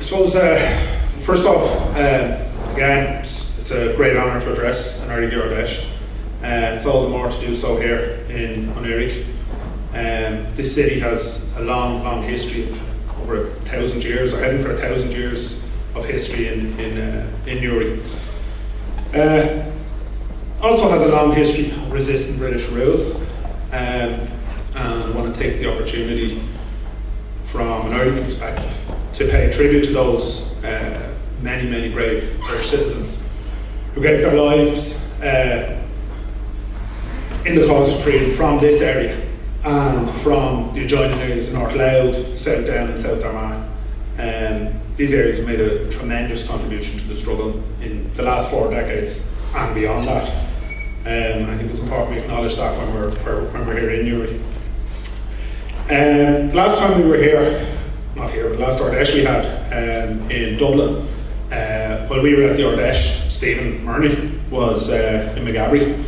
suppose, first off, again, it's a great honour to address an Éirígí Ard Fheis. It's all the more to do so here in Éirígí. This city has a long, long history, over 1,000 years, or heading for 1,000 years of history in Newry. Also has a long history of resisting British rule, and I want to take the opportunity from an Éirígí perspective to pay tribute to those many, many brave Irish citizens who gave their lives in the cause for freedom from this area and from the adjoining areas in North Louth, South Down and South Armagh. These areas have made a tremendous contribution to the struggle in the last 4 decades and beyond that. I think it's important we acknowledge that when we're here in Newry. Last time we were here, not here, but last Ard Fheis we had in Dublin, while we were at the Ard Fheis, Stephen Murney was in McGabry.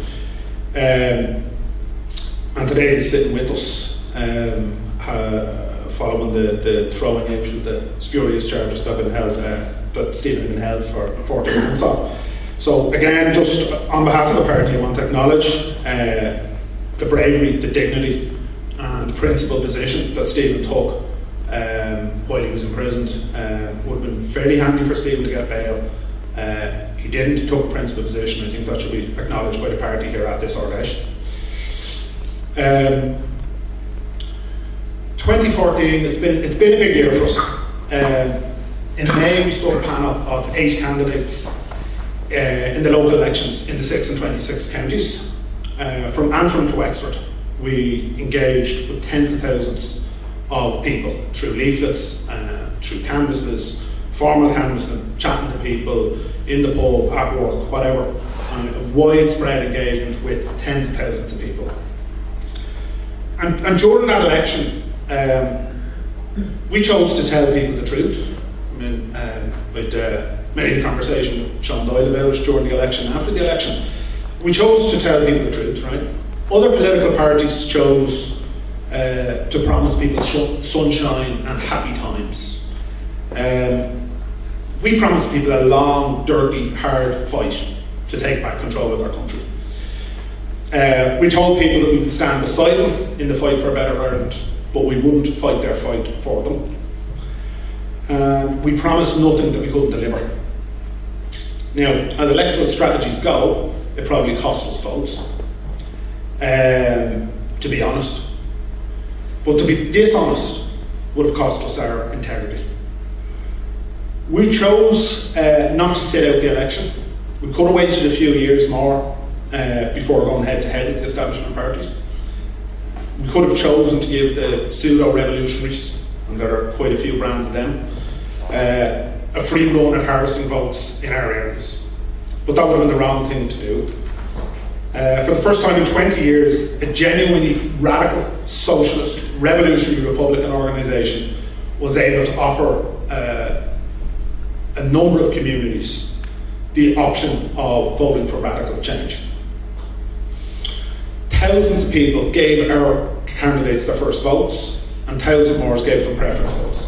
And today he's sitting with us, following the throwing out of the spurious charges that have been held, that Stephen had been held for 14 months on. So again, just on behalf of the party, I want to acknowledge the bravery, the dignity and the principled position that Stephen took while he was imprisoned. Would have been fairly handy for Stephen to get bail. He didn't, he took a principled position. I think that should be acknowledged by the party here at this Ard Fheis. 2014, it's been a big year for us. In May we stood a panel of 8 candidates in the local elections in the 6 and 26 counties. From Antrim to Wexford, we engaged with tens of thousands of people through leaflets, through canvasses, formal canvassing, chatting to people in the pub, at work, whatever. A widespread engagement with tens of thousands of people. And during that election, we chose to tell people the truth. I mean, with many of the conversation with Sean Doyle about it during the election and after the election, we chose to tell people the truth, right? Other political parties chose to promise people sunshine and happy times. We promised people a long, dirty, hard fight to take back control of our country. We told people that we would stand beside them in the fight for a better Ireland, but we wouldn't fight their fight for them. We promised nothing that we couldn't deliver. Now, as electoral strategies go, it probably cost us votes, to be honest. But to be dishonest would have cost us our integrity. We chose not to sit out the election. We could have waited a few years more before going head to head with the establishment parties. We could have chosen to give the pseudo-revolutionaries, and there are quite a few brands of them, a free run at harvesting votes in our areas. But that would have been the wrong thing to do. For the first time in 20 years, a genuinely radical, socialist, revolutionary Republican organisation was able to offer a number of communities the option of voting for radical change. Thousands of people gave our candidates their first votes, and thousands more gave them preference votes.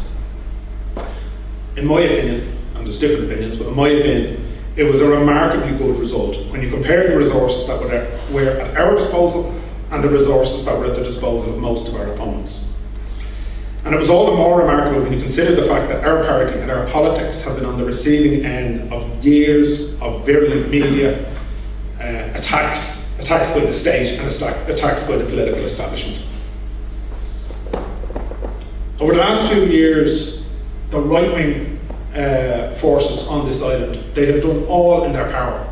In my opinion, and there's different opinions, but in my opinion, it was a remarkably good result when you compare the resources that were at our disposal and the resources that were at the disposal of most of our opponents. And it was all the more remarkable when you consider the fact that our party and our politics have been on the receiving end of years of virulent media attacks by the state and attacks by the political establishment. Over the last few years, the right-wing forces on this island, they have done all in their power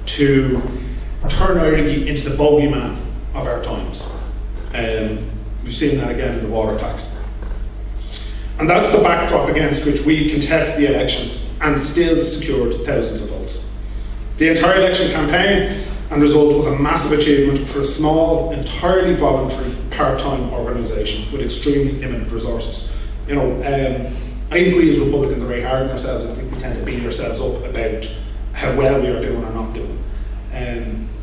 to turn Éirígí into the bogeyman of our times. We've seen that again in the water tax. And that's the backdrop against which we contest the elections and still secured thousands of votes. The entire election campaign and result was a massive achievement for a small, entirely voluntary, part-time organisation with extremely limited resources. You know, I think we as Republicans are very hard on ourselves. I think we tend to beat ourselves up about how well we are doing or not doing.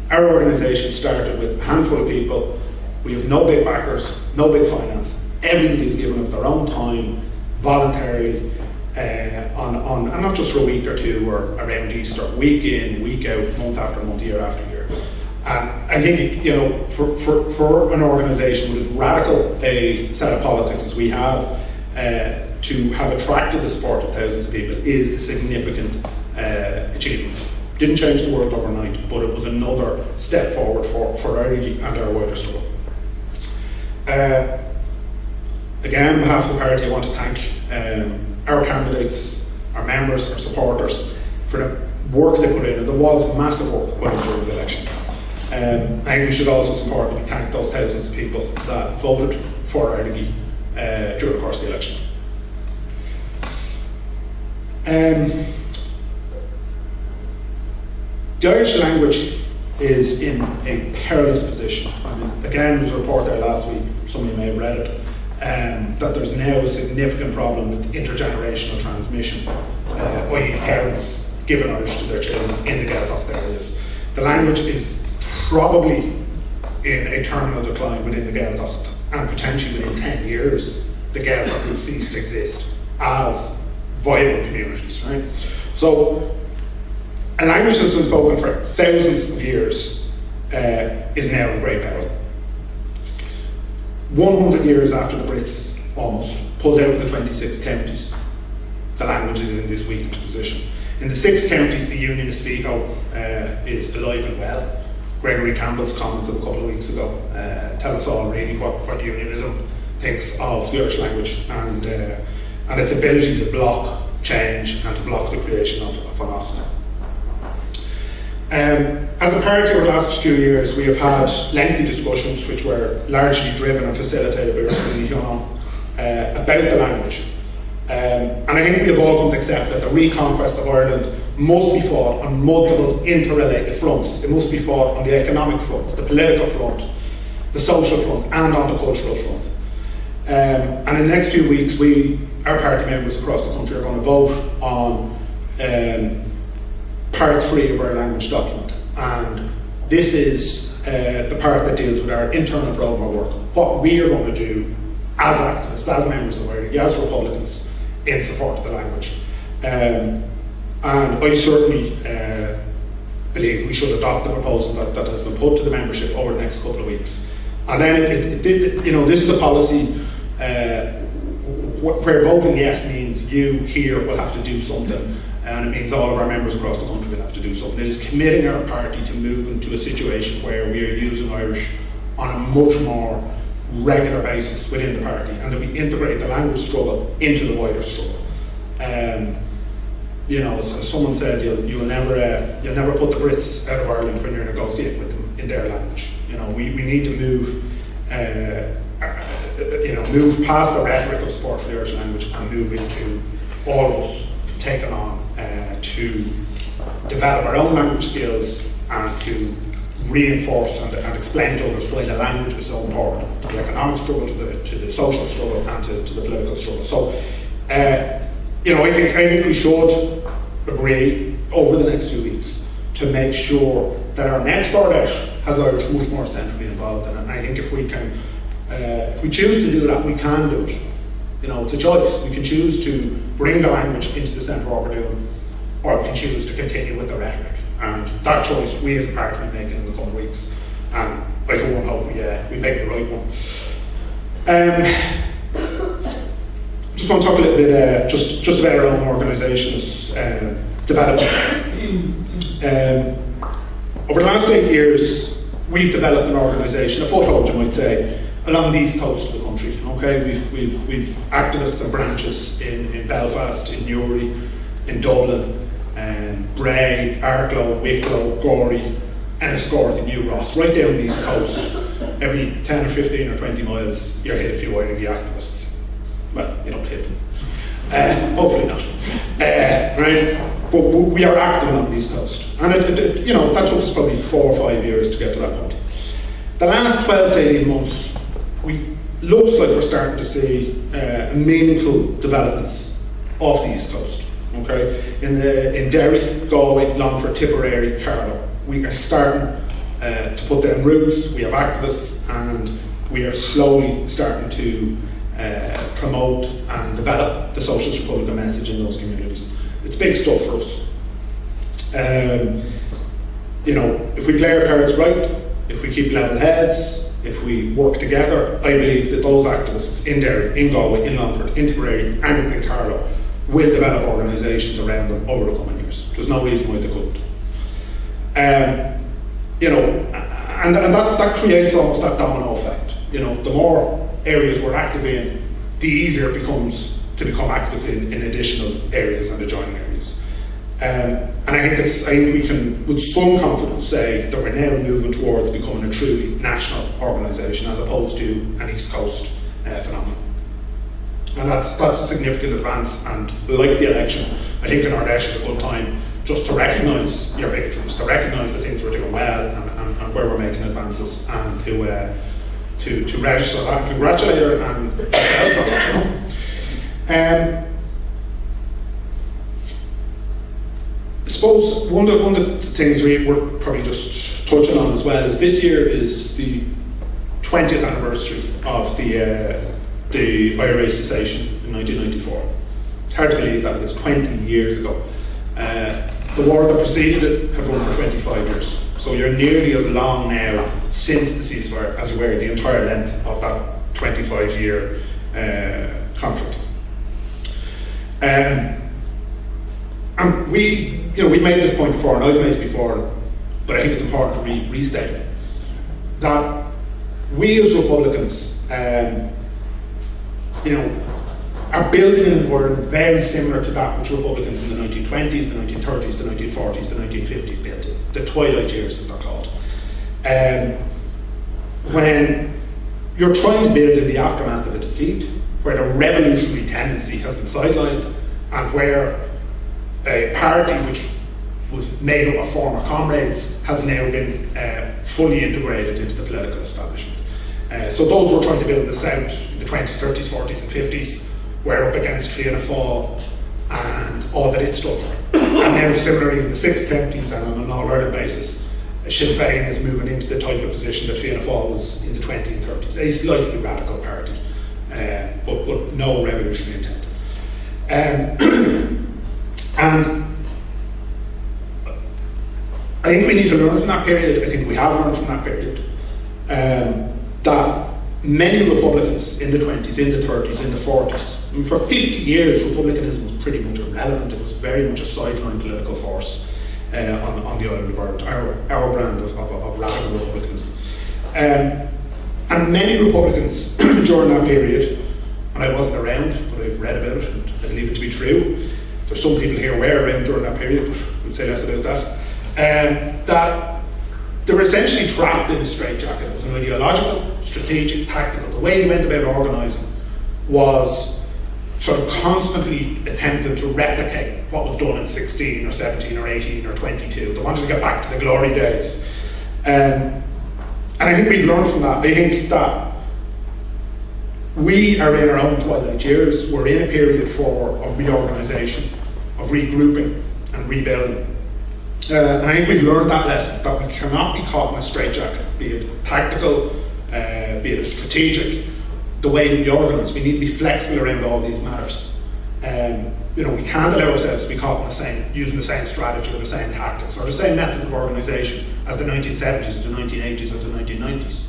Our organisation started with a handful of people. We have no big backers, no big finance. Everybody is given of their own time, voluntarily, and not just for a week or two or around Easter, week in, week out, month after month, year after year. And I think, for an organisation with as radical a set of politics as we have, to have attracted the support of thousands of people is a significant achievement. Didn't change the world overnight, but it was another step forward for Éirígí and our wider struggle. Again, on behalf of the party, I want to thank our candidates, our members, our supporters for the work they put in, and there was massive work put in during the election. I think we should also, it's important to thank those thousands of people that voted for Éirígí during the course of the election. The Irish language is in a perilous position. I mean, again, there was a report there last week, some of you may have read it, that there's now a significant problem with intergenerational transmission, i.e. parents giving Irish to their children in the Gaeltacht areas. The language is probably in a terminal decline within the Gaeltacht, and potentially within 10 years, the Gaeltacht will cease to exist as viable communities, right? So, a language that's been spoken for thousands of years is now in great peril. 100 years after the Brits almost pulled out of the 26 counties, the language is in this weakened position. In the 6 counties, the unionist veto is alive and well. Gregory Campbell's comments of a couple of weeks ago tell us all really what unionism thinks of the Irish language and its ability to block change and to block the creation of an Ocht. As a party over the last few years, we have had lengthy discussions which were largely driven and facilitated by Ursula about the language. And I think we have all come to accept that the reconquest of Ireland must be fought on multiple interrelated fronts. It must be fought on the economic front, the political front, the social front, and on the cultural front. And in the next few weeks, our party members across the country are going to vote on part 3 of our language document. And this is the part that deals with our internal programme of work, what we are going to do as activists, as members of Éirígí, as Republicans, in support of the language. And I certainly believe we should adopt the proposal that has been put to the membership over the next couple of weeks. And then this is a policy where voting yes means you here will have to do something, and it means all of our members across the country will have to do something. It is committing our party to moving to a situation where we are using Irish on a much more regular basis within the party, and that we integrate the language struggle into the wider struggle. As someone said, you'll never put the Brits out of Ireland when you're negotiating with them in their language. We need to move past the rhetoric of support for the Irish language and move into all of us taking on to develop our own language skills and to reinforce and explain to others why the language is so important to the economic struggle, to the social struggle, and to the political struggle. So, I think we should agree over the next few weeks to make sure that our next Ard has Irish much more centrally involved in it. And I think if we choose to do that, we can do it. It's a choice. We can choose to bring the language into the centre of what we're doing, or we can choose to continue with the rhetoric. And that choice we as a party will be making in the coming weeks. And I for one hope we make the right one. Just want to talk a little bit just about our own organisation's developments. Over the last 8 years, we've developed an organisation, a foothold you might say, along the east coast of the country. Okay, we've activists and branches in Belfast, in Newry, in Dublin, Bray, Arklow, Wicklow, Gorey, Enniscorthy, New Ross, right down the east coast. Every 10 or 15 or 20 miles, you're hit a few Éirígí activists. Well, you don't hit them. Hopefully not. Right? But we are active along the east coast. And that took us probably 4 or 5 years to get to that point. The last 12 to 18 months, looks like we're starting to see meaningful developments off the east coast. Okay, in Derry, Galway, Longford, Tipperary, Carlow, we are starting to put down roots. We have activists, and we are slowly starting to promote and develop the Socialist Republican message in those communities. It's big stuff for us. If we play our cards right, if we keep level heads, if we work together, I believe that those activists in Derry, in Galway, in Longford, in Tipperary and in Carlow will develop organisations around them over the coming years. There's no reason why they couldn't. And that creates almost that domino effect. The more areas we're active in, the easier it becomes to become active in additional areas and adjoining areas. And I think we can, with some confidence, say that we're now moving towards becoming a truly national organisation as opposed to an East Coast phenomenon. And that's a significant advance. And like the election, I think in Ard Fheis is a good time just to recognise your victories, to recognise the things we're doing well and where we're making advances, and to register that and congratulate her and ourselves on it. I suppose one of the things we're probably just touching on as well is this year is the 20th anniversary of the IRA cessation in 1994. It's hard to believe that it was 20 years ago. The war that preceded it had run for 25 years. So you're nearly as long now since the ceasefire as you were the entire length of that 25-year conflict. And we made this point before, and I've made it before, but I think it's important to restate it, that we as Republicans, are building an environment very similar to that which Republicans in the 1920s, the 1930s, the 1940s, the 1950s built in, the twilight years as they're called. When you're trying to build in the aftermath of a defeat, where the revolutionary tendency has been sidelined, and where a party which was made up of former comrades has now been fully integrated into the political establishment. So those who were trying to build in the South in the 20s, 30s, 40s and 50s were up against Fianna Fáil and all that it stood for. And now similarly in the 60s and on an all-Ireland basis, Sinn Féin is moving into the type of position that Fianna Fáil was in the 20s and 30s. A slightly radical party, but no revolutionary intent. And I think we need to learn from that period. I think we have learned from that period that many Republicans in the 20s, in the 30s, in the 40s, and for 50 years Republicanism was pretty much irrelevant. It was very much a sideline political force on the island of Ireland, our brand of radical Republicanism. And many Republicans during that period, and I wasn't around, but I've read about it and I believe it to be true. There's some people here were around during that period, but we'll say less about that. That they were essentially trapped in a straitjacket. It was an ideological, strategic, tactical. The way they went about organising was sort of constantly attempting to replicate what was done in 16 or 17 or 18 or 22. They wanted to get back to the glory days. And I think we've learned from that. I think that we are in our own twilight years. We're in a period of reorganisation, of regrouping and rebuilding. And I think we've learned that lesson, that we cannot be caught in a straitjacket, be it tactical, be it strategic, the way that we organise. We need to be flexible around all these matters. We can't allow ourselves to be caught in using the same strategy or the same tactics or the same methods of organisation as the 1970s, the 1980s or the 1990s.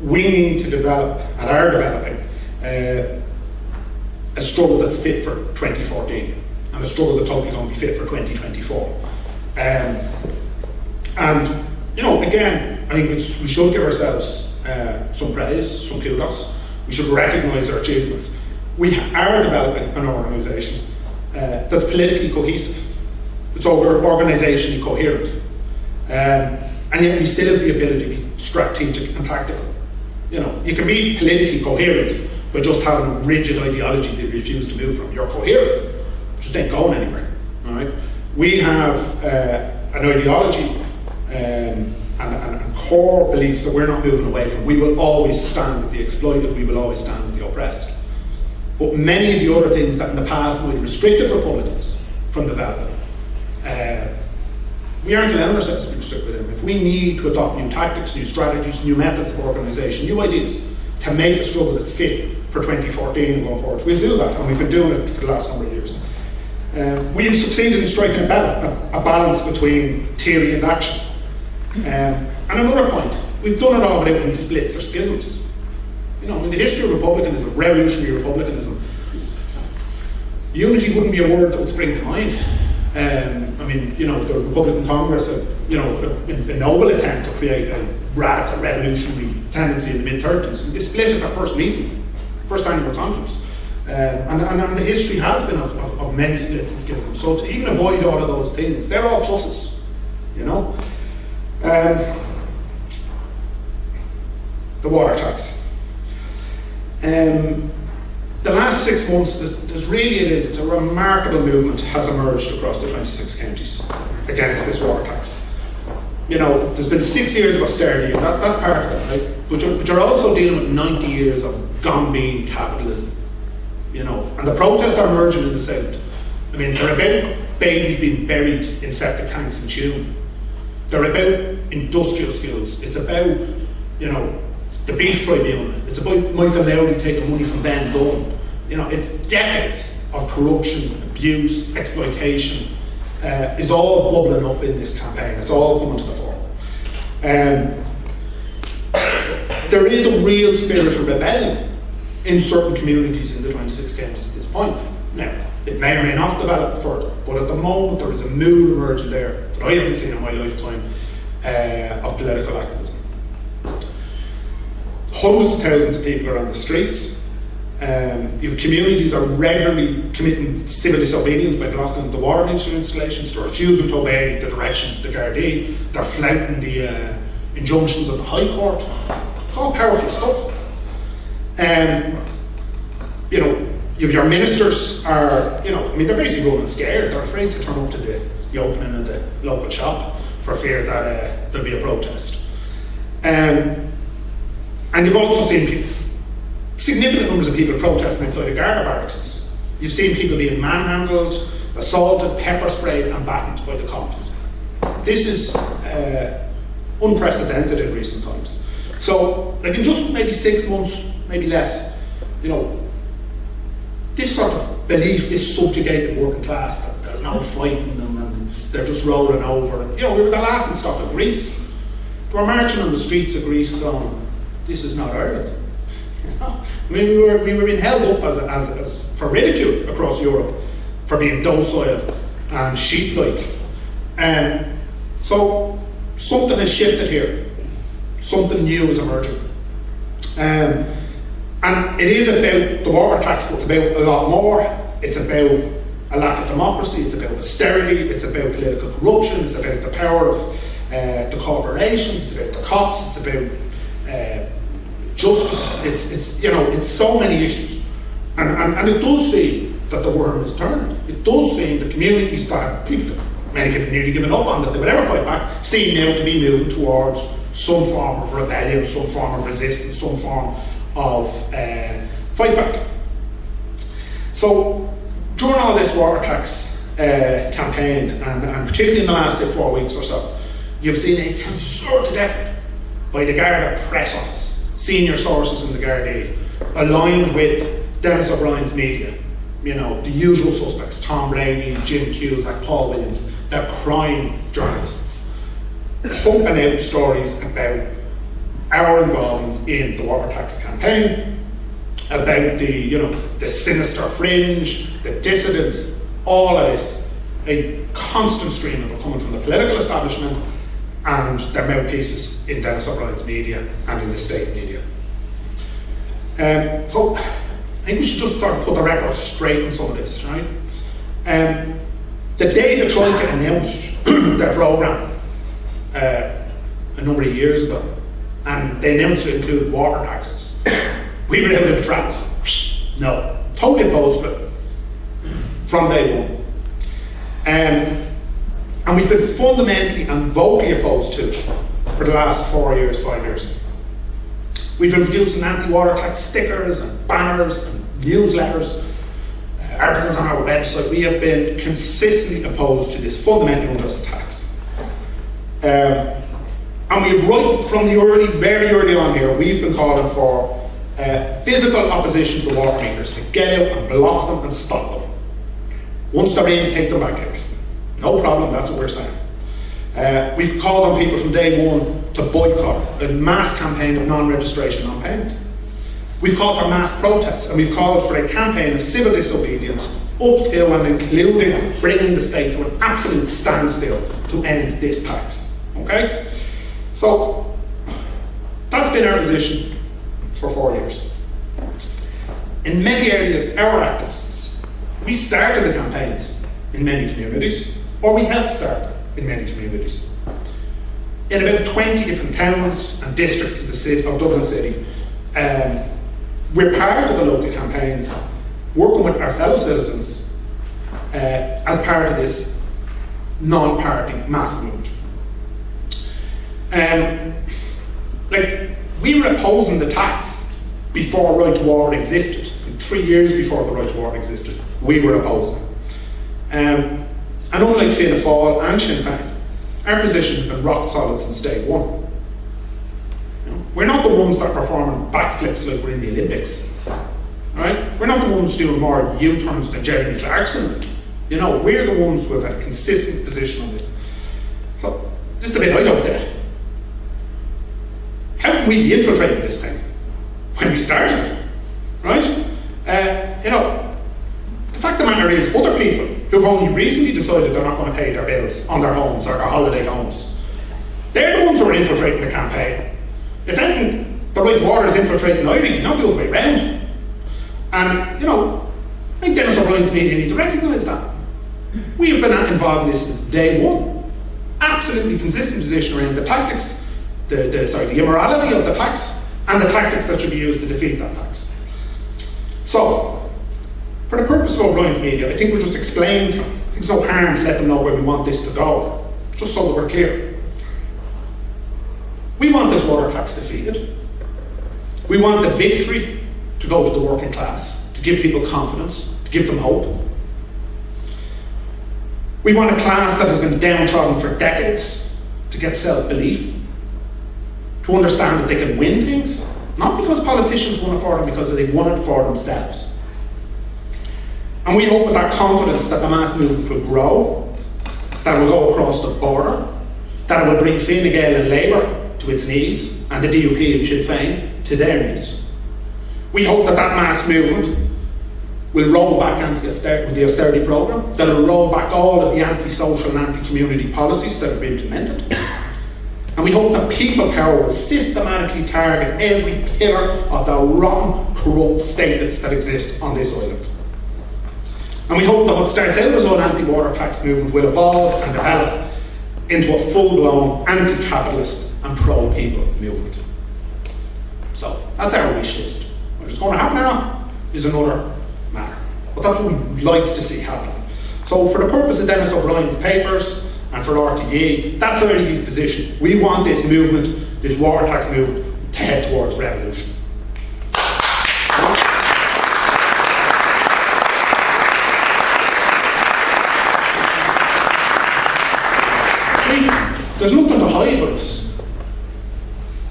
We need to develop, and are developing, a struggle that's fit for 2014 and a struggle that's hopefully going to be fit for 2024. Again, I think we should give ourselves some praise, some kudos. We should recognise our achievements. We are developing an organisation that's politically cohesive. It's organisationally coherent. And yet we still have the ability to be strategic and tactical. You can be politically coherent by just having a rigid ideology that you refuse to move from. You're coherent, but just ain't going anywhere. All right? We have an ideology and core beliefs that we're not moving away from. We will always stand with the exploited, we will always stand with the oppressed. But many of the other things that in the past might have restricted Republicans from developing, we aren't allowing ourselves to be restricted with them. If we need to adopt new tactics, new strategies, new methods of organisation, new ideas, to make a struggle that's fit for 2014 and going forward. We'll do that, and we've been doing it for the last number of years. We've succeeded in striking a balance between theory and action. And another point, we've done it all without any splits or schisms. You know, in the history of republicanism, revolutionary republicanism, unity wouldn't be a word that would spring to mind. I mean, you know, the Republican Congress, you know, a noble attempt to create a radical revolutionary tendency in the mid-30s. They split at their first meeting, first annual conference. And the history has been of many splits and schisms. So to even avoid all of those things, they're all pluses, you know. The water tax. The last 6 months, it's a remarkable movement has emerged across the 26 counties against this water tax. You know, there's been 6 years of austerity, and that's part of it, right? But you're also dealing with 90 years of gone-bean capitalism, you know, and the protests are emerging in the south. I mean, they're about babies being buried in septic tanks in Tuam. They're about industrial skills. It's about, you know, the beef tribunal. It's about Michael Lowry taking money from Ben Dunn. You know, it's decades of corruption, abuse, exploitation is all bubbling up in this campaign. It's all coming to the fore. There is a real spirit of rebellion in certain communities in the 26 counties at this point. Now, it may or may not develop further, but at the moment there is a mood emerging there that I haven't seen in my lifetime of political activism. Hundreds of thousands of people are on the streets. You have communities are regularly committing civil disobedience by blocking the water meter installations, they're refusing to obey the directions of the Gardaí, they're flouting the injunctions of the High Court. It's all powerful stuff. You know, your ministers are, you know, I mean, they're basically running scared. They're afraid to turn up to the opening of the local shop for fear that there'll be a protest. And you've also seen significant numbers of people protesting outside the Garda barracks. You've seen people being manhandled, assaulted, pepper sprayed and battened by the cops. This is unprecedented in recent times. So, like in just maybe 6 months, maybe less, you know, this sort of belief, this subjugated working class, that there's no fighting them and they're just rolling over. And, you know, we were the laughing stock of Greece. They were marching on the streets of Greece going, this is not Ireland. You know? I mean, we were being held up as for ridicule across Europe for being docile and sheep-like. So something has shifted here. Something new is emerging. And it is about the water tax, but it's about a lot more. It's about a lack of democracy, it's about austerity, it's about political corruption, it's about the power of the corporations, it's about the cops, it's about justice, it's you know, it's so many issues. And it does seem that the worm is turning. It does seem the communities that many people nearly given up on, that they would ever fight back, seem now to be moving towards some form of rebellion, some form of resistance, some form of fight back. So during all this water tax campaign, and particularly in the last 4 weeks or so, you've seen a concerted effort by the Garda press office, senior sources in the Gardaí, aligned with Dennis O'Brien's media, you know, the usual suspects, Tom Brady, Jim Cusack, Paul Williams, they're crime journalists, pumping out stories about our involvement in the water tax campaign, about the sinister fringe, the dissidents, all of this, a constant stream of it coming from the political establishment and their mouthpieces in Dennis O'Brien's media and in the state media. So I think we should just sort of put the record straight on some of this, right? The day the Troika announced their programme a number of years ago, and they announced it included water taxes, we were out of the trap. No, totally opposed to it from day one. And we've been fundamentally and vocally opposed to it for the last 4 years, 5 years. We've been producing anti-water tax stickers and banners and newsletters, articles on our website. We have been consistently opposed to this fundamental unjust tax. And we right from the very early on here, we've been calling for physical opposition to the water meters, to get out and block them and stop them. Once they're in, take them back out. No problem, that's what we're saying. We've called on people from day one to boycott a mass campaign of non-registration, non-payment. We've called for mass protests, and we've called for a campaign of civil disobedience up to and including bringing the state to an absolute standstill to end this tax. Okay? So, that's been our position for 4 years. In many areas, our activists, we started the campaigns in many communities, or we helped start in many communities. In about 20 different towns and districts of the city of Dublin City, we're part of the local campaigns, working with our fellow citizens as part of this non-party mass movement. We were opposing the tax before right to water existed. 3 years before the right to water existed, we were opposing. And unlike Fianna Fáil and Sinn Féin, our position has been rock solid since day one. We're not the ones that are performing backflips like we're in the Olympics. Right? We're not the ones doing more U-turns than Jeremy Clarkson. We're the ones who have had a consistent position on this. So, just a bit I don't get. How can we be infiltrating this thing when we started it? Right? The fact of the matter is, other people who've only recently decided they're not going to pay their bills on their homes or their holiday homes, they're the ones who are infiltrating the campaign. If anything, the right to water is infiltrating Éirígí, not the other way round. And, I think Dennis O'Brien's media need to recognise that. We have been involved in this since day one. Absolutely consistent position around the tactics, the immorality of the tax, and the tactics that should be used to defeat that tax. So, for the purpose of O'Brien's media, I think we'll just explain. I think it's no harm to let them know where we want this to go, just so that we're clear. We want this water tax defeated. We want the victory to go to the working class, to give people confidence, to give them hope. We want a class that has been downtrodden for decades to get self-belief, to understand that they can win things, not because politicians won it for them, because they won it for themselves. And we hope with that confidence that the mass movement will grow, that it will go across the border, that it will bring Fine Gael and Labour to its knees, and the DUP and Sinn Féin to their knees. We hope that mass movement will roll back the austerity programme, that it will roll back all of the anti-social and anti-community policies that have been implemented. And we hope that people power will systematically target every pillar of the rotten, corrupt statelets that exist on this island. And we hope that what starts out as an anti-water tax movement will evolve and develop into a full-blown anti-capitalist and pro-people movement. So, that's our wish list. Whether it's going to happen or not is another matter. But that's what we'd like to see happen. So, for the purpose of Dennis O'Brien's papers and for RTE, that's Éirígí's position. We want this movement, this water tax movement, to head towards revolution. There's nothing to hide with us.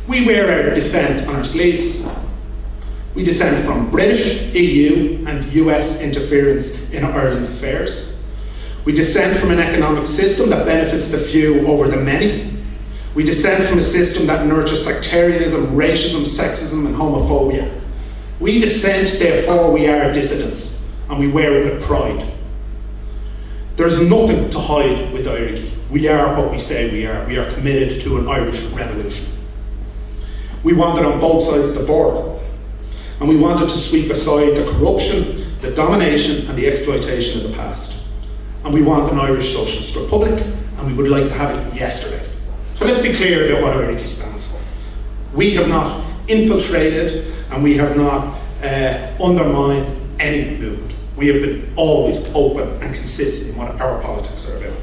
We wear our dissent on our sleeves. We dissent from British, EU and US interference in Ireland's affairs. We dissent from an economic system that benefits the few over the many. We dissent from a system that nurtures sectarianism, racism, sexism and homophobia. We dissent, therefore we are dissidents, and we wear it with pride. There's nothing to hide with Éirígí. We are what we say we are. We are committed to an Irish revolution. We want it on both sides of the border. And we wanted to sweep aside the corruption, the domination and the exploitation of the past. And we want an Irish socialist republic, and we would like to have it yesterday. So let's be clear about what Éirígí stands for. We have not infiltrated and we have not undermined any movement. We have been always open and consistent in what our politics are about.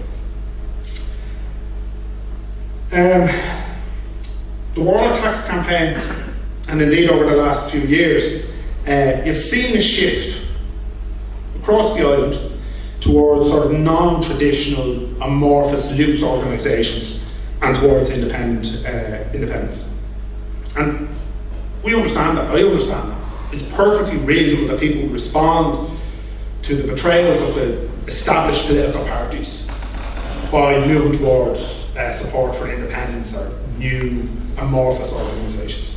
The water tax campaign, and indeed over the last few years, you've seen a shift across the island towards sort of non-traditional, amorphous, loose organisations and towards independence. And We understand that. I understand that. It's perfectly reasonable that people respond to the betrayals of the established political parties by moving towards support for independence or new amorphous organisations.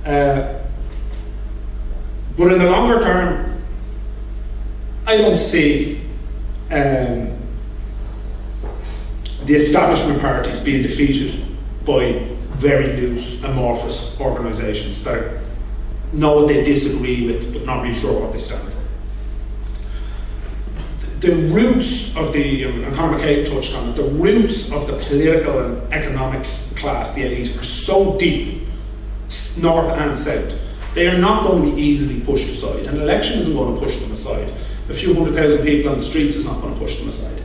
But in the longer term, I don't see the establishment parties being defeated by very loose, amorphous organisations that know what they disagree with but not really sure what they stand for. The roots of the, and Conor McCabe touched on it, the roots of the political and economic class, the elite, are so deep, north and south. They are not going to be easily pushed aside. An election isn't going to push them aside. A few 100,000 people on the streets is not going to push them aside.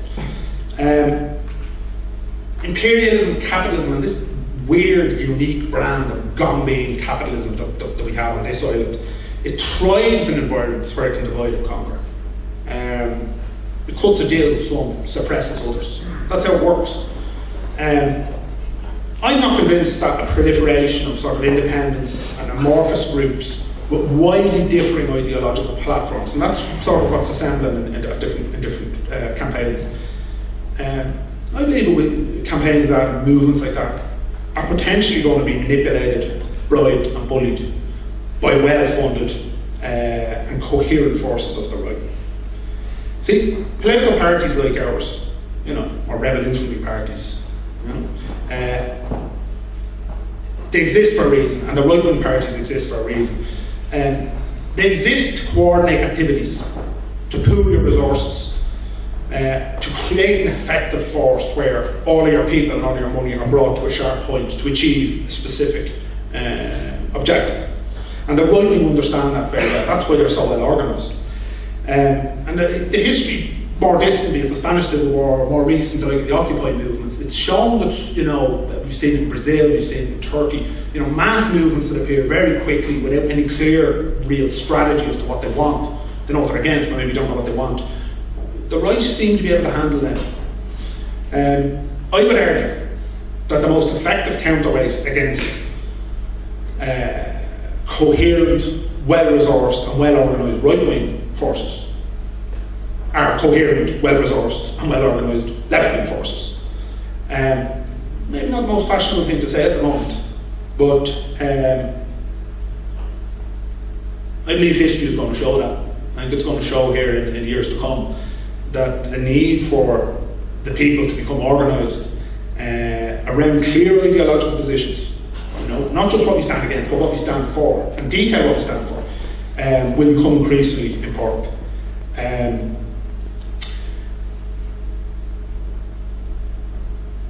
Imperialism, capitalism, and this weird, unique brand of Gombian capitalism that we have on this island, it thrives in environments where it can divide and conquer. It cuts a deal with some, suppresses others. That's how it works. I'm not convinced that a proliferation of sort of independence and amorphous groups with widely differing ideological platforms, and that's sort of what's assembling in different campaigns. I believe with campaigns like that and movements like that are potentially going to be manipulated, bribed and bullied by well-funded and coherent forces of the right. See, political parties like ours, or revolutionary parties, they exist for a reason, and the right-wing parties exist for a reason. They exist to coordinate activities, to pool your resources, to create an effective force where all of your people and all of your money are brought to a sharp point to achieve a specific objective. And the right wing understand that very well. That's why they're so well organised. And the history, more distantly, of the Spanish Civil War, more recent, like the Occupy movements, it's shown that, we've seen in Brazil, we've seen in Turkey, mass movements that appear very quickly without any clear, real strategy as to what they want. They know what they're against, but maybe don't know what they want. The right seem to be able to handle them. I would argue that the most effective counterweight against coherent, well-resourced and well-organised right-wing forces are coherent, well-resourced and well-organised left-wing forces. Maybe not the most fashionable thing to say at the moment, but I believe history is going to show that. I think it's going to show here in years to come that the need for the people to become organised around clear ideological positions, not just what we stand against, but what we stand for, and detail what we stand for, will become increasingly important.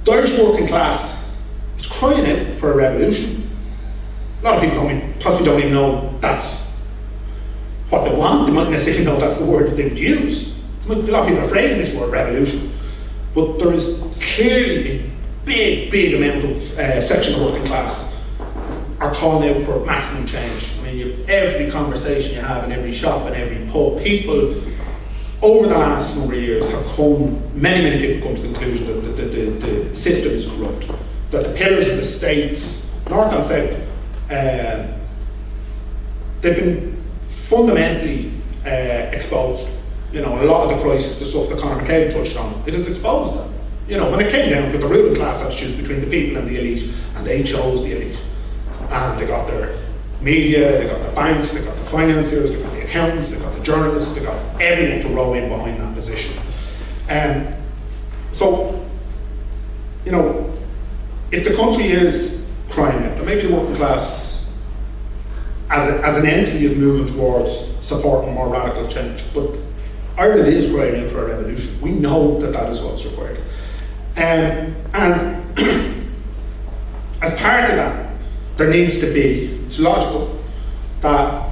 The Irish working class is crying out for a revolution. A lot of people possibly don't even know that's what they want. They might necessarily know that's the word that they would use. A lot of people are afraid of this word, revolution. But there is clearly a big amount of section of the working class are calling out for maximum change. I mean, every conversation you have in every shop and every pub, people over the last number of years have many people come to the conclusion that the system is corrupt, that the pillars of the states, north and south, they've been fundamentally exposed. A lot of the crisis, the stuff that Conor McCabe touched on, it has exposed them. When it came down to the ruling class had to choose between the people and the elite, and they chose the elite. And they got their media, they got the banks, they got the financiers, they got the accountants, they got the journalists, they got everyone to row in behind that position. So, if the country is crying out, or maybe the working class as an entity is moving towards supporting more radical change, but Ireland is crying out for a revolution. We know that is what's required. And as part of that, there needs to be, it's logical, that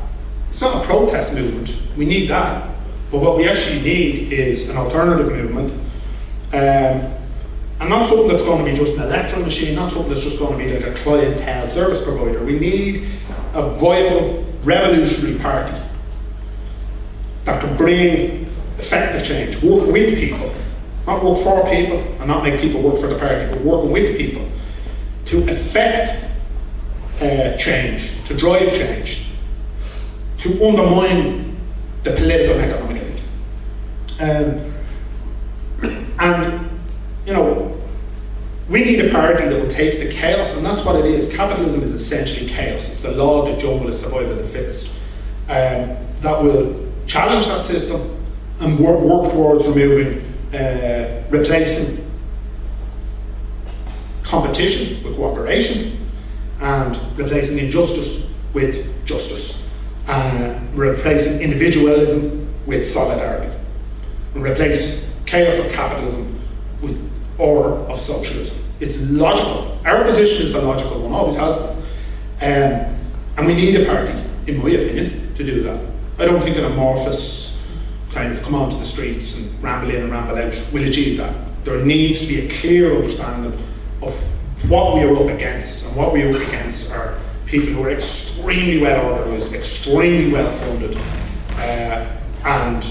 it's not a protest movement. We need that. But what we actually need is an alternative movement. And not something that's going to be just an electoral machine, not something that's just going to be like a clientele service provider. We need a viable, revolutionary party that can bring effective change, work with people, not work for people and not make people work for the party, but working with people to effect change, to drive change, to undermine the political and economic elite. And, you know, we need a party that will take the chaos, and that's what it is. Capitalism is essentially chaos. It's the law of the jungle, is survival of the fittest. That will challenge that system and work towards replacing competition with cooperation, and replacing injustice with justice, replacing individualism with solidarity, and replace chaos of capitalism with order of socialism. It's logical. Our position is the logical one, always has been. And we need a party, in my opinion, to do that. I don't think an amorphous kind of come onto the streets and ramble in and ramble out will achieve that. There needs to be a clear understanding of what we are up against, and what we are up against are people who are extremely well organised, extremely well funded, and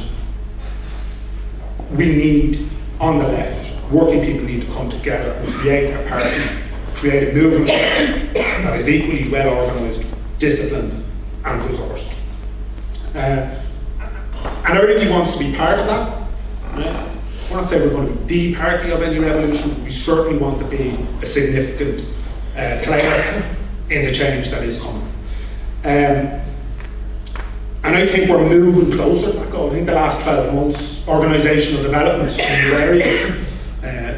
we need, on the left, working people need to come together and create a party, create a movement that is equally well organised, disciplined and resourced. And Éirígí wants to be part of that. We're not saying we're going to be the party of any revolution, but we certainly want to be a significant player in the change that is coming. And I think we're moving closer to that goal. I think the last 12 months, organisational development in new areas,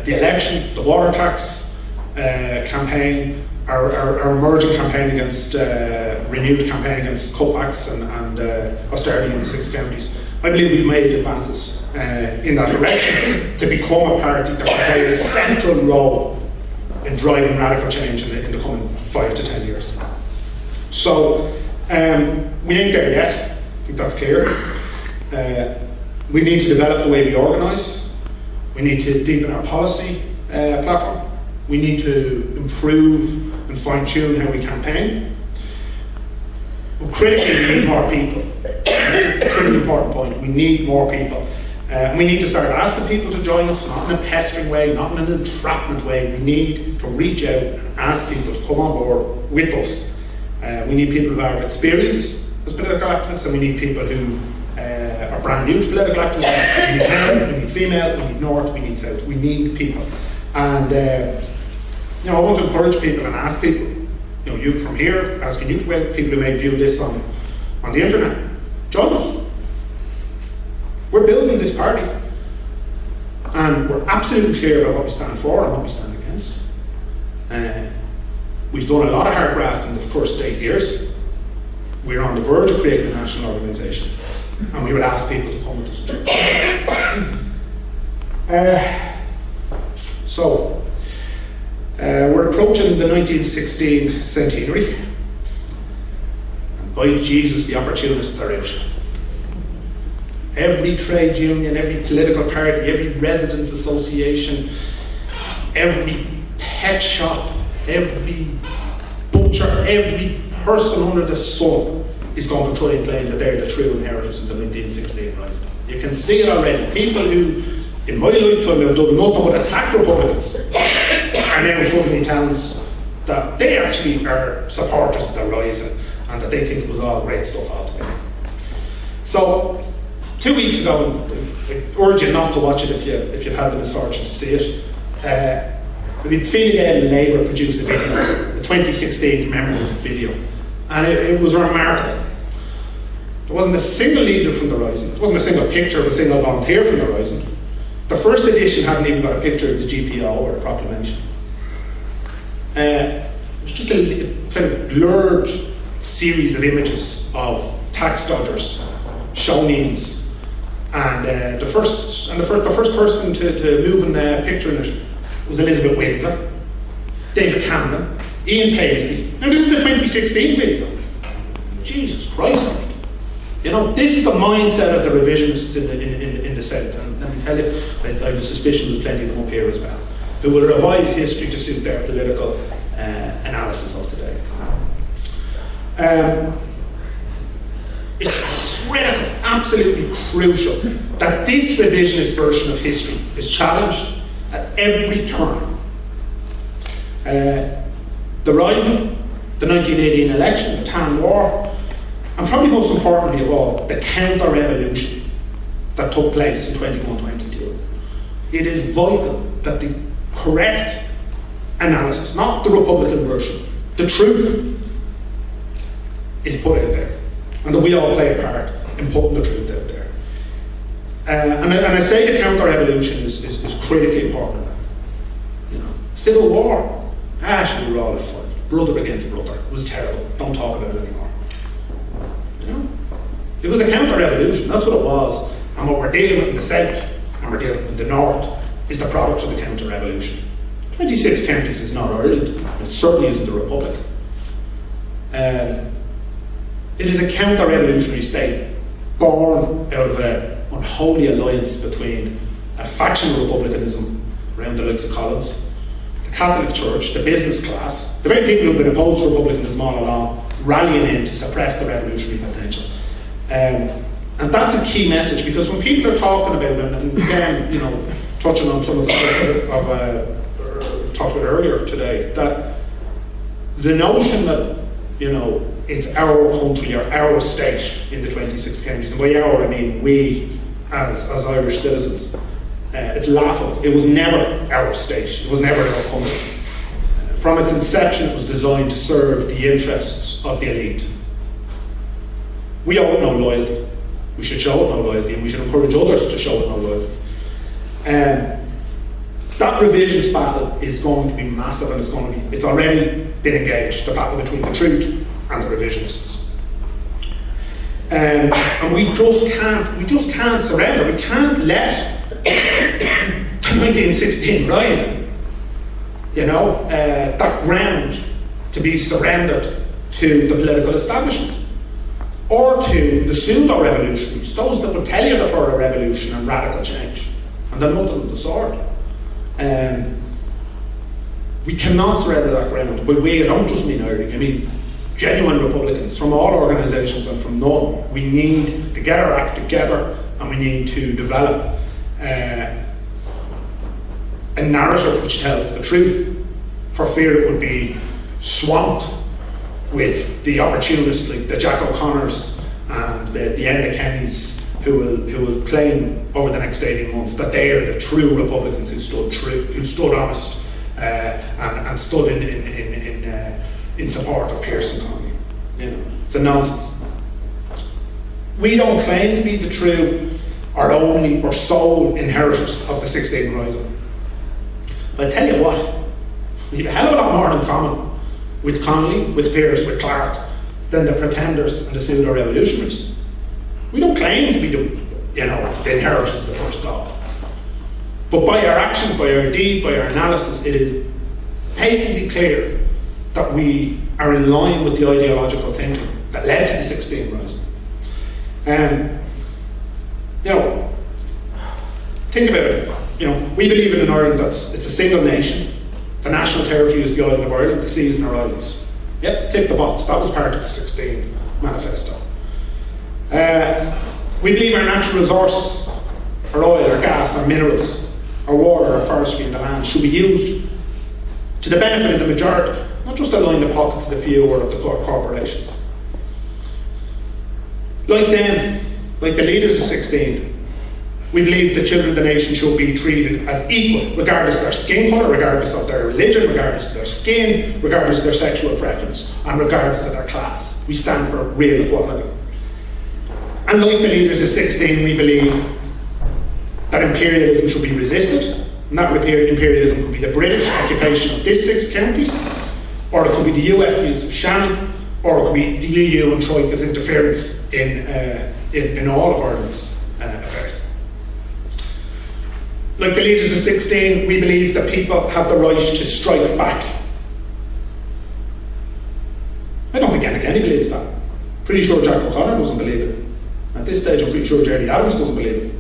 the election, the water tax campaign, our emerging campaign against, renewed campaign against cutbacks and austerity in the 6 counties. I believe we've made advances in that direction to become a party that will play a central role in driving radical change in the coming 5 to 10 years. So we ain't there yet. I think that's clear. We need to develop the way we organise. We need to deepen our policy platform. We need to improve and fine-tune how we campaign. But critically, we need more people. That's a pretty important point. We need more people. And we need to start asking people to join us, not in a pestering way, not in an entrapment way. We need to reach out and ask people to come on board with us. We need people who have experience as political activists, and we need people who are brand new to political activism. We need male, we need female, we need north, we need south. We need people. And I want to encourage people and ask people, you from here, asking you to go out, people who may view this on the internet, join us. We're building this party, and we're absolutely clear about what we stand for and what we stand against. We've done a lot of hard graft in the first 8 years. We're on the verge of creating a national organisation, and we would ask people to come with us. We're approaching the 1916 centenary, and by Jesus, the opportunists are out. Every trade union, every political party, every residents' association, every pet shop, every butcher, every person under the sun is going to try and claim that they're the true inheritors of the 1916 rising. You can see it already. People who, in my lifetime, have done nothing but attack Republicans are now suddenly telling us that they actually are supporters of the rising and that they think it was all great stuff altogether. So, 2 weeks ago, I urge you not to watch it if you've had the misfortune to see it. Fine Gael and Labour produced a video, the 2016 commemorative video, and it was remarkable. There wasn't a single leader from the Rising. There wasn't a single picture of a single volunteer from the Rising. The first edition hadn't even got a picture of the GPO or a proclamation. It was just a kind of blurred series of images of tax dodgers, Shawnees, and the first person to move in the picture in it was Elizabeth Windsor, David Cameron, Ian Paisley. Now this is the 2016 video. Jesus Christ! This is the mindset of the revisionists in the South, and let me tell you, I have a suspicion there's plenty of them up here as well, who will revise history to suit their political analysis of today. It's critical, absolutely crucial, that this revisionist version of history is challenged at every turn. The Rising, the 1918 election, the Tan War, and probably most importantly of all, the counter-revolution that took place in 21-22. It is vital that the correct analysis, not the Republican version, the truth, is put out there, and that we all play a part in putting the truth out there. And I say the counter-revolution is critically important. You know, Civil War, actually we were all at fault. Brother against brother. It was terrible. Don't talk about it anymore. You know, it was a counter-revolution. That's what it was. And what we're dealing with in the south and we're dealing with in the north is the product of the counter-revolution. 26 counties is not Ireland. It certainly isn't the Republic. It is a counter-revolutionary state born out of an unholy alliance between a faction of republicanism around the likes of Collins, the Catholic Church, the business class, the very people who've been opposed to republicanism all along, rallying in to suppress the revolutionary potential. And that's a key message, because when people are talking about it, and again, you know, touching on some of the stuff that I've talked about earlier today, that the notion that, you know, it's our country or our state in the 26 counties, and by our I mean we as Irish citizens, it's laughable. It was never our state, it was never our country. From its inception, it was designed to serve the interests of the elite. We owe it no loyalty. We should show it no loyalty, and we should encourage others to show it no loyalty. That revisionist battle is going to be massive, and it's already been engaged, the battle between the truth and the revisionists. And we just can't surrender. We can't let the 1916 rising, you know, that ground to be surrendered to the political establishment or to the pseudo-revolutionaries, those that would tell you they're for a revolution and radical change, and they're nothing of the sort. We cannot surrender that ground. But I don't just mean Éirígí, I mean genuine Republicans from all organisations and from none. We need to get our act together, and we need to develop a narrative which tells the truth, for fear it would be swamped with the opportunists like the Jack O'Connors and the Enda Kennys, who will claim over the next 18 months that they are the true Republicans who stood honest and stood in support of Pearson Connolly. You know, it's a nonsense. We don't claim to be the true or only or sole inheritors of the 16 Rising. But I tell you what, we have a hell of a lot more in common with Connolly, with Pearce, with Clark, than the pretenders and the pseudo-revolutionaries. We don't claim to be the inheritors of the first thought. But by our actions, by our deed, by our analysis, it is patently clear that we are in line with the ideological thinking that led to the 16 Rising. Think about it. We believe in an Ireland it's a single nation. The national territory is the island of Ireland, the seas and our islands. Yep, tick the box. That was part of the 16 manifesto. We believe our natural resources, our oil, our gas, our minerals, our water, our forestry and the land should be used to the benefit of the majority, not just to line the pockets of the few or of the corporations. Like them, like the leaders of 16, we believe the children of the nation should be treated as equal, regardless of their skin colour, regardless of their religion, regardless of their skin, regardless of their sexual preference, and regardless of their class. We stand for real equality. And like the leaders of 16, we believe that imperialism should be resisted, and that imperialism could be the British occupation of these 6 counties, or it could be the US use of Shannon, or it could be the EU and Troika's interference in all of Ireland's affairs. Like the leaders of 16, we believe that people have the right to strike back. I don't think Enda Kenny believes that. Pretty sure Jack O'Connor doesn't believe it. At this stage, I'm pretty sure Jerry Adams doesn't believe it.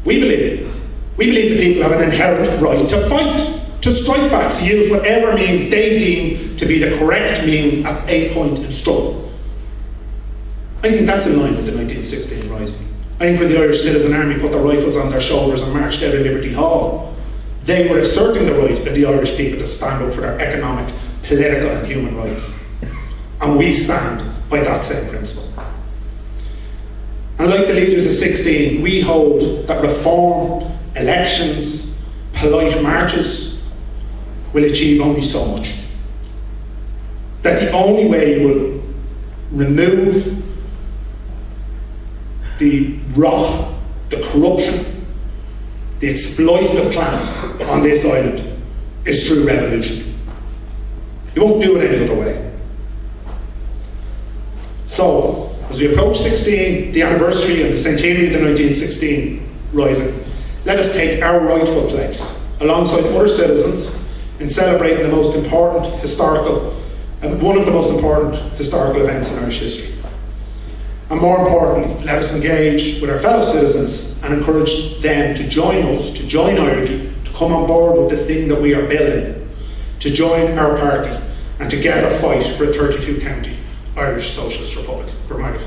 We believe it. We believe that people have an inherent right to fight, to strike back, to use whatever means they deem to be the correct means at a point in struggle. I think that's in line with the 1916 Rising. I think when the Irish Citizen Army put their rifles on their shoulders and marched out of Liberty Hall, they were asserting the right of the Irish people to stand up for their economic, political and human rights. And we stand by that same principle. And like the leaders of 16, we hold that reform, elections, polite marches will achieve only so much. That the only way you will remove the rot, the corruption, the exploitative class on this island is through revolution. You won't do it any other way. So, as we approach 16, the anniversary and the centenary of the 1916 Rising, let us take our rightful place alongside other citizens in celebrating the most important one of the most important historical events in Irish history. And more importantly, let us engage with our fellow citizens and encourage them to join us, to join Éirígí, to come on board with the thing that we are building, to join our party and together fight for a 32-county Irish Socialist Republic. Good morning.